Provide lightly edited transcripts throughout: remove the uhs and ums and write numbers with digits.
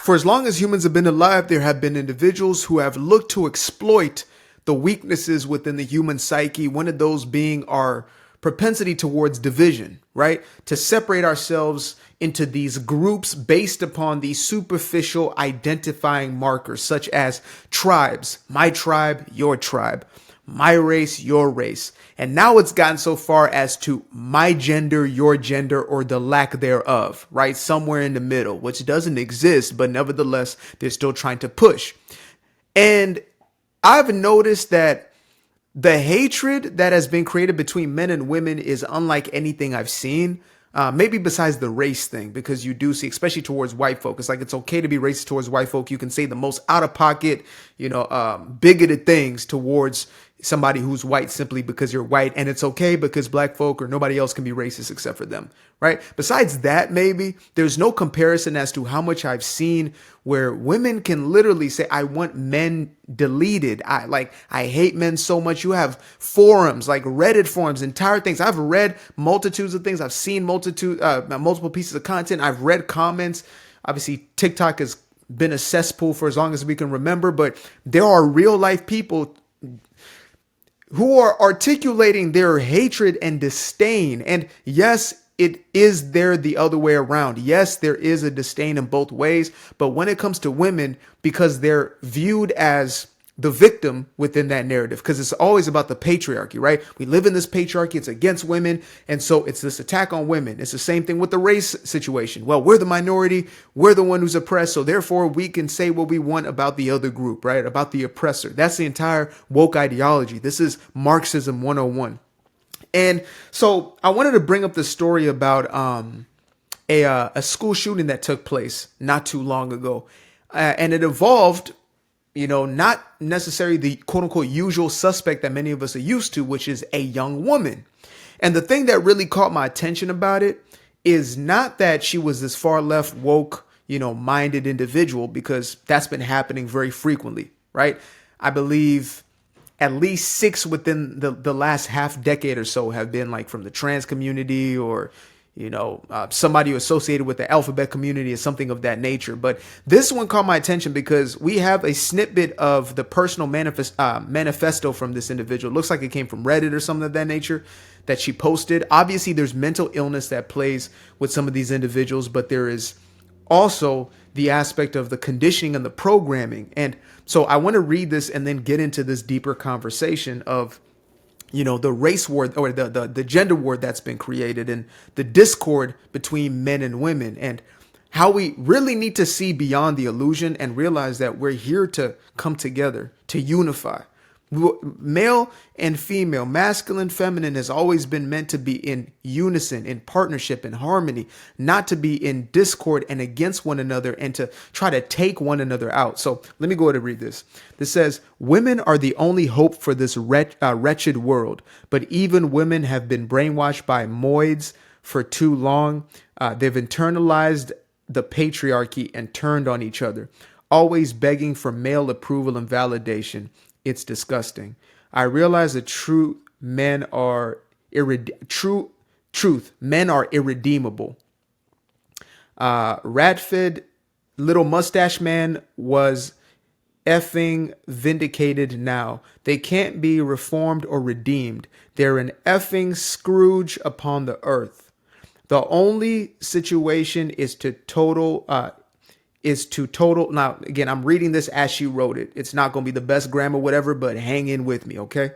For as long as humans have been alive, there have been individuals who have looked to exploit the weaknesses within the human psyche, one of those being our propensity towards division, right? To separate ourselves into these groups based upon these superficial identifying markers, such as tribes, my tribe, your tribe, my race, your race. And now it's gotten so far as to my gender, your gender, or the lack thereof, right? Somewhere in the middle, which doesn't exist, but nevertheless, they're still trying to push. And I've noticed that the hatred that has been created between men and women is unlike anything I've seen. Maybe besides the race thing, because you do see, especially towards white folk, it's like it's okay to be racist towards white folk. You can say the most out of pocket, bigoted things towards somebody who's white simply because you're white. And it's okay because black folk or nobody else can be racist except for them, right? Besides that, maybe there's no comparison as to how much I've seen where women can literally say, I want men deleted. I hate men so much. You have forums like Reddit forums, entire things. I've read multitudes of things. I've seen multiple pieces of content. I've read comments. Obviously, TikTok has been a cesspool for as long as we can remember, but there are real life people who are articulating their hatred and disdain. And yes, it is there the other way around. Yes, there is a disdain in both ways. But when it comes to women, because they're viewed as the victim within that narrative, because it's always about the patriarchy, right? We live in this patriarchy. It's against women. And so it's this attack on women. It's the same thing with the race situation. Well, we're the minority. We're the one who's oppressed. So therefore, we can say what we want about the other group, right? About the oppressor. That's the entire woke ideology. This is Marxism 101. And so I wanted to bring up the story about a school shooting that took place not too long ago. And it involved, not necessarily the quote unquote usual suspect that many of us are used to, which is a young woman. And the thing that really caught my attention about it is not that she was this far left woke, minded individual, because that's been happening very frequently, right? I believe at least 6 within the last half decade or so have been like from the trans community or, somebody associated with the alphabet community or something of that nature. But this one caught my attention because we have a snippet of the personal manifesto from this individual. It looks like it came from Reddit or something of that nature that she posted. Obviously, there's mental illness that plays with some of these individuals, but there is also the aspect of the conditioning and the programming. And so I want to read this and then get into this deeper conversation of, the race war or the gender war that's been created and the discord between men and women, and how we really need to see beyond the illusion and realize that we're here to come together, to unify. Male and female, masculine, feminine has always been meant to be in unison, in partnership, in harmony, not to be in discord and against one another and to try to take one another out. So let me go ahead and read this. This says, women are the only hope for this wretched world, but even women have been brainwashed by moids for too long. They've internalized the patriarchy and turned on each other, always begging for male approval and validation. It's disgusting. I realize that men are irredeemable. Rat-fed little mustache man was effing vindicated now. They can't be reformed or redeemed. They're an effing Scrooge upon the earth. The only situation is to total. Now, again, I'm reading this as she wrote it. It's not going to be the best grammar, whatever, but hang in with me, okay?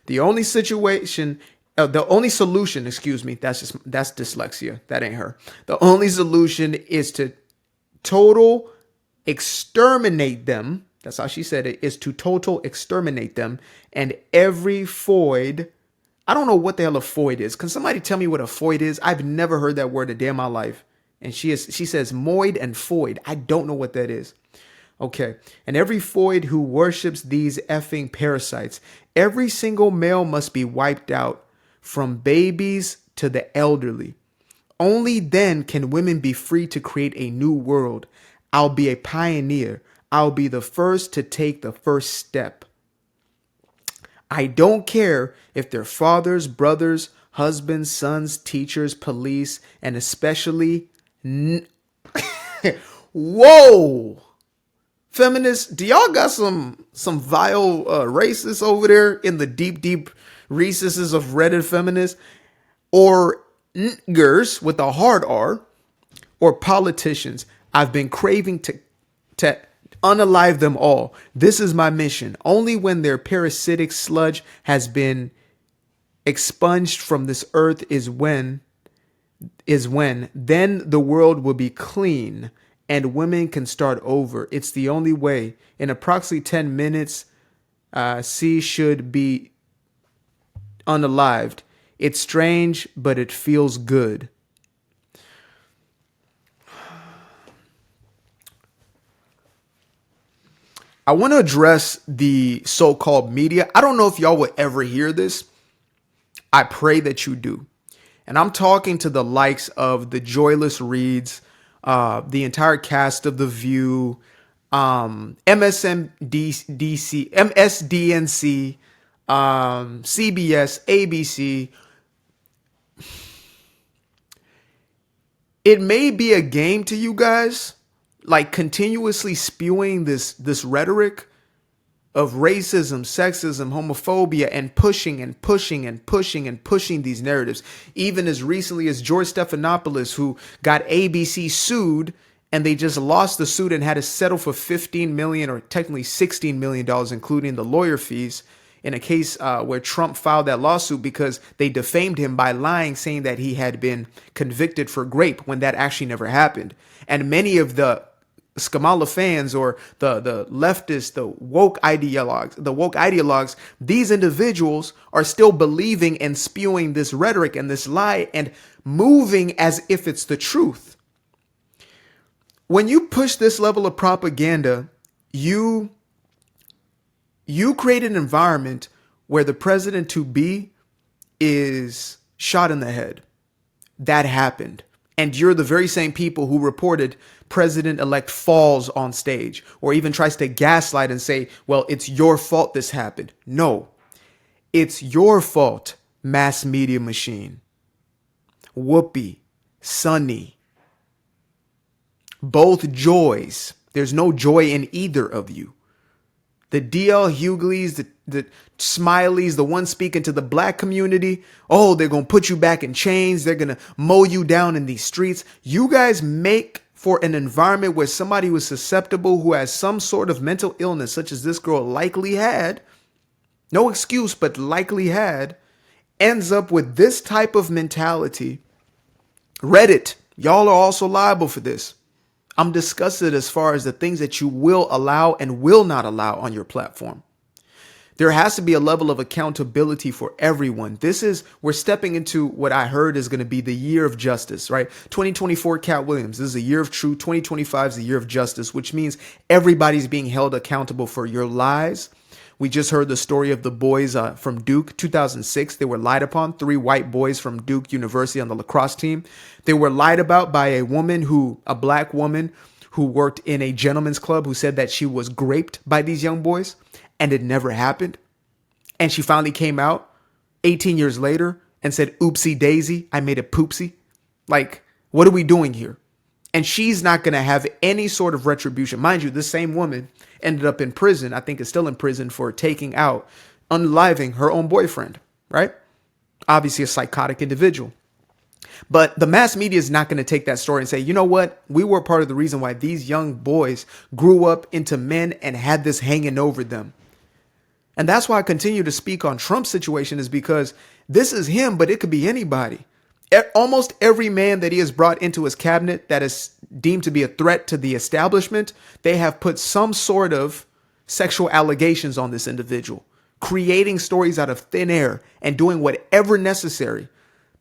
The only solution, that's dyslexia. That ain't her. The only solution is to total exterminate them. That's how she said it, is to total exterminate them. And every foid, I don't know what the hell a foid is. Can somebody tell me what a foid is? I've never heard that word a day in my life. And she says moid and foid. I don't know what that is. Okay. And every foid who worships these effing parasites, every single male must be wiped out, from babies to the elderly. Only then can women be free to create a new world. I'll be a pioneer. I'll be the first to take the first step. I don't care if they're fathers, brothers, husbands, sons, teachers, police, and especially whoa! Feminists, do y'all got some vile racists over there in the deep recesses of Reddit feminists, or nigers with a hard R, or politicians? I've been craving to unalive them all. This is my mission. Only when their parasitic sludge has been expunged from this earth is when then the world will be clean and women can start over. It's the only way. In approximately 10 minutes, C should be unalived. It's strange, but it feels good. I want to address the so-called media. I don't know if y'all would ever hear this. I pray that you do. And I'm talking to the likes of the Joyless Reads, the entire cast of The View, MSDNC, CBS, ABC. It may be a game to you guys, like continuously spewing this rhetoric of racism, sexism, homophobia, and pushing these narratives. Even as recently as George Stephanopoulos, who got ABC sued, and they just lost the suit and had to settle for $15 million, or technically $16 million, including the lawyer fees, in a case where Trump filed that lawsuit because they defamed him by lying, saying that he had been convicted for rape when that actually never happened. And many of the Skamala fans, or the leftists, the woke ideologues, these individuals are still believing and spewing this rhetoric and this lie and moving as if it's the truth. When you push this level of propaganda, you create an environment where the president to be is shot in the head. That happened. And you're the very same people who reported President-elect falls on stage, or even tries to gaslight and say, well, it's your fault this happened. No, it's your fault, mass media machine. Whoopi, Sunny, both joys. There's no joy in either of you. The DL Hugleys, the Smileys, the one speaking to the black community. Oh, they're going to put you back in chains. They're going to mow you down in these streets. You guys make for an environment where somebody who is susceptible, who has some sort of mental illness, such as this girl likely had, no excuse, but likely had, ends up with this type of mentality. Reddit, y'all are also liable for this. I'm disgusted as far as the things that you will allow and will not allow on your platform. There has to be a level of accountability for everyone. We're stepping into what I heard is going to be the year of justice, right? 2024, Cat Williams, this is a year of truth. 2025 is the year of justice, which means everybody's being held accountable for your lies. We just heard the story of the boys from Duke, 2006. They were lied upon. 3 white boys from Duke University on the lacrosse team. They were lied about by a black woman who worked in a gentleman's club, who said that she was raped by these young boys, and it never happened. And she finally came out 18 years later and said, oopsie daisy, I made a poopsie. Like, what are we doing here? And she's not going to have any sort of retribution. Mind you, this same woman ended up in prison. I think is still in prison for taking out, unaliving her own boyfriend, right? Obviously a psychotic individual. But the mass media is not going to take that story and say, you know what? We were part of the reason why these young boys grew up into men and had this hanging over them. And that's why I continue to speak on Trump's situation, is because this is him, but it could be anybody. Almost every man that he has brought into his cabinet that is deemed to be a threat to the establishment, they have put some sort of sexual allegations on this individual, creating stories out of thin air and doing whatever necessary.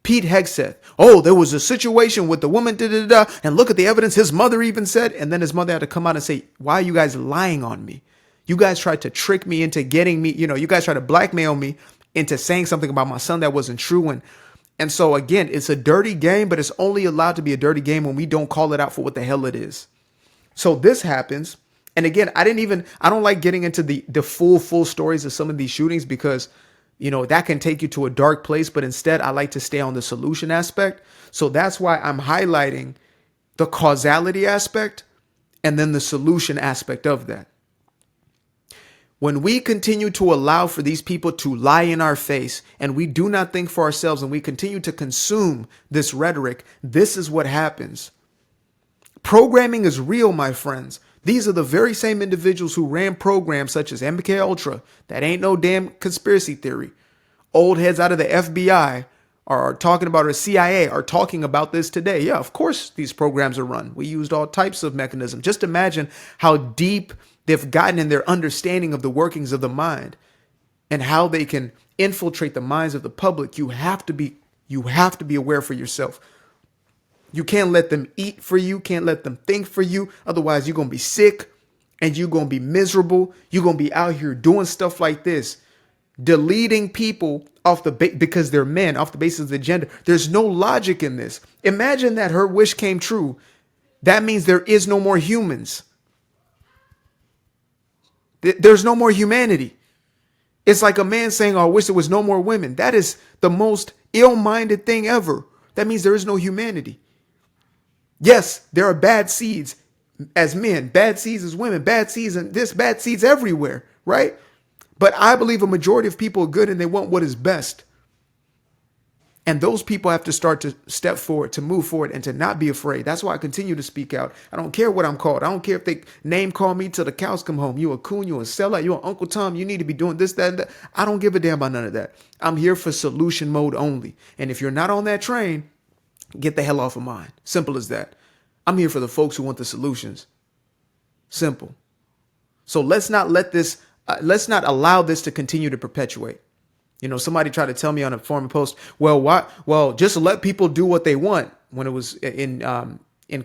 Pete Hegseth, oh, there was a situation with the woman, and look at the evidence his mother even said. And then his mother had to come out and say, why are you guys lying on me? You guys tried to trick me into getting me, you guys tried to blackmail me into saying something about my son that wasn't true. And so, again, it's a dirty game, but it's only allowed to be a dirty game when we don't call it out for what the hell it is. So this happens. And again, I don't like getting into the full stories of some of these shootings, because, that can take you to a dark place. But instead, I like to stay on the solution aspect. So that's why I'm highlighting the causality aspect and then the solution aspect of that. When we continue to allow for these people to lie in our face and we do not think for ourselves and we continue to consume this rhetoric, this is what happens. Programming is real, my friends. These are the very same individuals who ran programs such as MK Ultra. That ain't no damn conspiracy theory. Old heads out of the FBI are talking about, or CIA are talking about this today. Yeah, of course these programs are run. We used all types of mechanisms. Just imagine how deep they've gotten in their understanding of the workings of the mind and how they can infiltrate the minds of the public. You have to be aware for yourself. You can't let them eat for you, can't let them think for you. Otherwise, you're going to be sick and you're going to be miserable. You're going to be out here doing stuff like this, deleting people off because they're men, off the basis of the gender. There's no logic in this. Imagine that her wish came true. That means there is no more humans. There's no more humanity. It's like a man saying, oh, I wish there was no more women. That is the most ill-minded thing ever. That means there is no humanity. Yes, there are bad seeds as men, bad seeds as women, bad seeds and this, bad seeds everywhere, right? But I believe a majority of people are good and they want what is best. And those people have to start to step forward, to move forward, and to not be afraid. That's why I continue to speak out. I don't care what I'm called. I don't care if they name call me till the cows come home. You a coon, you a sellout, you an Uncle Tom. You need to be doing this, that, and that. I don't give a damn about none of that. I'm here for solution mode only. And if you're not on that train, get the hell off of mine. Simple as that. I'm here for the folks who want the solutions. Simple. So let's not allow this to continue to perpetuate. You know, somebody tried to tell me on a forum post, well, just let people do what they want, when it was in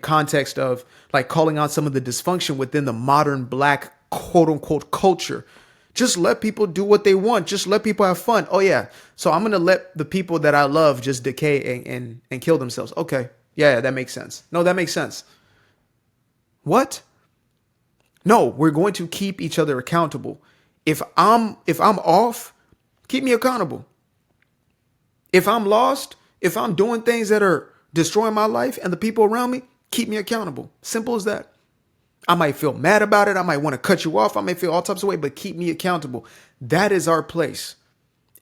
context of like calling out some of the dysfunction within the modern black quote unquote culture. Just let people do what they want. Just let people have fun. Oh, yeah. So I'm going to let the people that I love just decay and kill themselves. OK, yeah, that makes sense. No, that makes sense. What? No, we're going to keep each other accountable. If I'm off, keep me accountable. If I'm lost, if I'm doing things that are destroying my life and the people around me, keep me accountable. Simple as that. I might feel mad about it. I might want to cut you off. I may feel all types of ways, but keep me accountable. That is our place.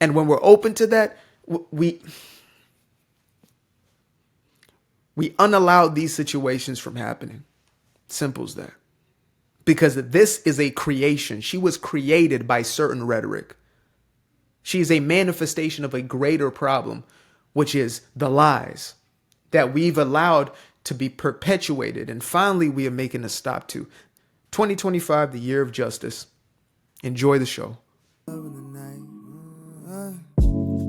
And when we're open to that, we unallow these situations from happening. Simple as that. Because this is a creation. She was created by certain rhetoric. She is a manifestation of a greater problem, which is the lies that we've allowed to be perpetuated. And finally, we are making a stop to 2025, the year of justice. Enjoy the show.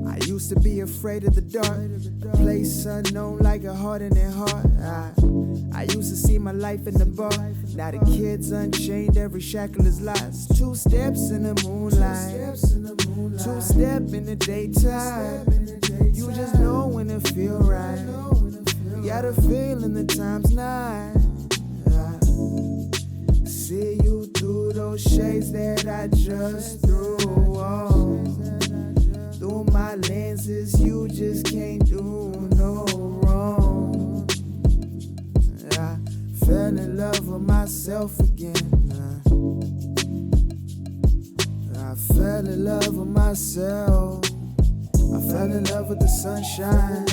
I used to be afraid of the dark, place unknown like a heart in their heart. I used to see my life in the bar. Now the kids unchained, every shackle is lost. 2 steps in the moonlight, 2 step in the daytime. You just know when it feel right. You got a feeling the time's not. See you through those shades that I just threw on. Through my lenses, you just can't do no wrong. I fell in love with myself again. I fell in love with myself. I fell in love with the sunshine. I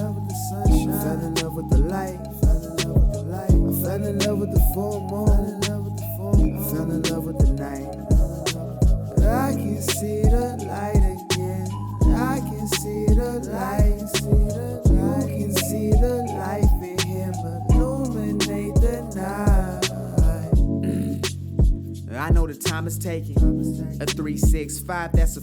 fell in love with the light. I fell in love with the full moon. I fell in love with the night. I can see the light again. I can see the light. You can see the life in him illuminate the night. I know the time is taking. A 3, 6, 5, that's a